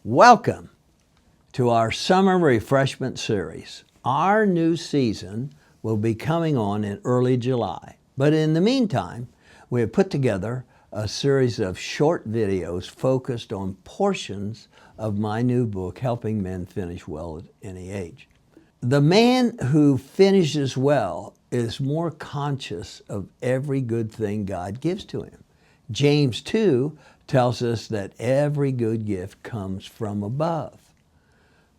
Welcome to our summer refreshment series. Our new season will be coming on in early July. But in the meantime, we have put together a series of short videos focused on portions of my new book, Helping Men Finish Well at Any Age. The man who finishes well is more conscious of every good thing God gives to him. James 2 tells us that every good gift comes from above.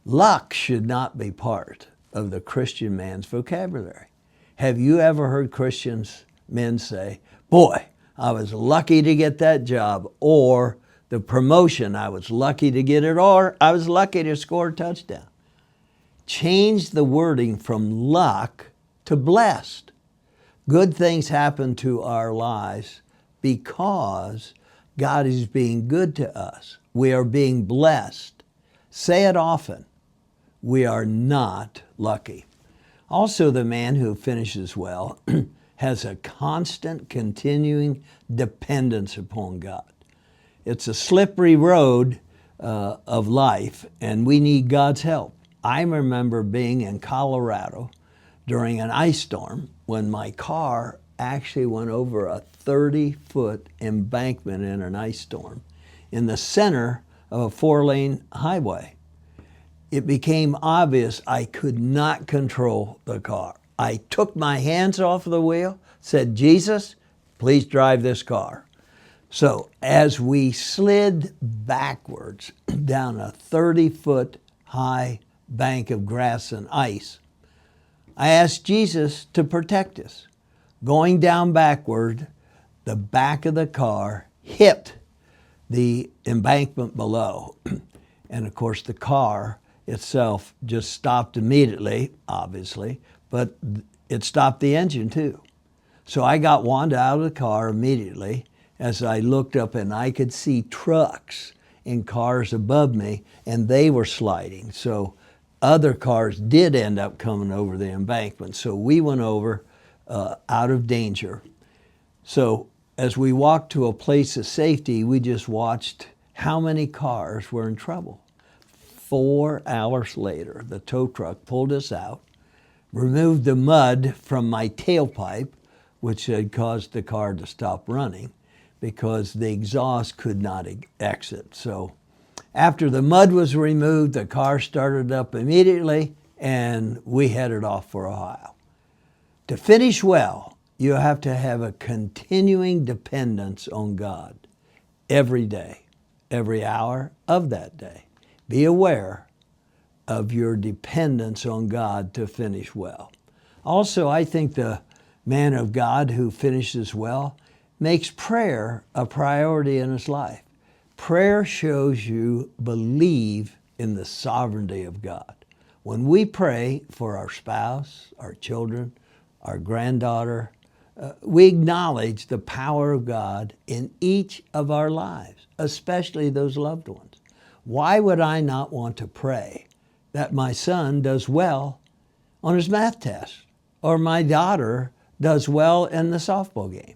Luck should not be part of the Christian man's vocabulary. Have you ever heard men say, "Boy, I was lucky to get that job," or the promotion, "I was lucky to get it," or "I was lucky to score a touchdown"? Change the wording from luck to blessed. Good things happen to our lives because God is being good to us. We are being blessed. Say it often. We are not lucky. Also, the man who finishes well has a constant, continuing dependence upon God. It's a slippery road of life, and we need God's help. I remember being in Colorado during an ice storm when my car actually went over a 30-foot embankment in an ice storm in the center of a 4-lane highway. It became obvious I could not control the car. I took my hands off the wheel, said, "Jesus, please drive this car." So as we slid backwards down a 30-foot high bank of grass and ice, I asked Jesus to protect us. Going down backward, the back of the car hit the embankment below. And of course, the car itself just stopped immediately, obviously, but it stopped the engine too. So I got Wanda out of the car immediately. As I looked up, and I could see trucks and cars above me, and they were sliding. So other cars did end up coming over the embankment. So we went over out of danger. So as we walked to a place of safety, we just watched how many cars were in trouble. 4 hours later, the tow truck pulled us out, removed the mud from my tailpipe, which had caused the car to stop running because the exhaust could not exit. So after the mud was removed, the car started up immediately, and we headed off for Ohio. To finish well, you have to have a continuing dependence on God every day, every hour of that day. Be aware of your dependence on God to finish well. Also, I think the man of God who finishes well makes prayer a priority in his life. Prayer shows you believe in the sovereignty of God. When we pray for our spouse, our children, our granddaughter, we acknowledge the power of God in each of our lives, especially those loved ones. Why would I not want to pray that my son does well on his math test, or my daughter does well in the softball game?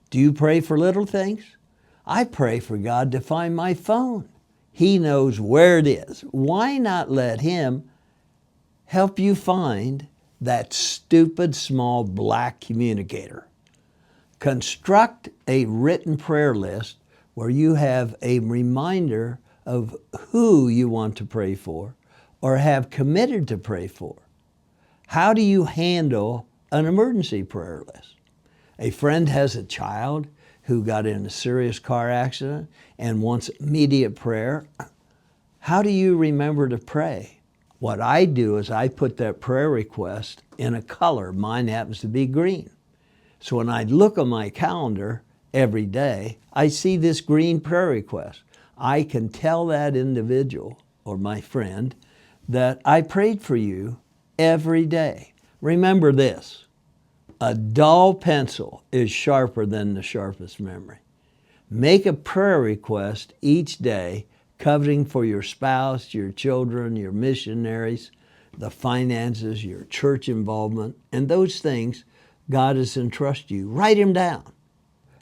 Do you pray for little things? I pray for God to find my phone. He knows where it is. Why not let Him help you find that stupid small black communicator? Construct a written prayer list where you have a reminder of who you want to pray for or have committed to pray for. How do you handle an emergency prayer list? A friend has a child who got in a serious car accident and wants immediate prayer. How do you remember to pray? What I do is I put that prayer request in a color. Mine happens to be green. So when I look on my calendar every day, I see this green prayer request. I can tell that individual or my friend that I prayed for you every day. Remember this: a dull pencil is sharper than the sharpest memory. Make a prayer request each day, coveting for your spouse, your children, your missionaries, the finances, your church involvement, and those things God has entrusted you. Write them down.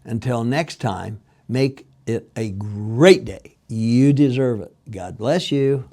Until next time, make it a great day. You deserve it. God bless you.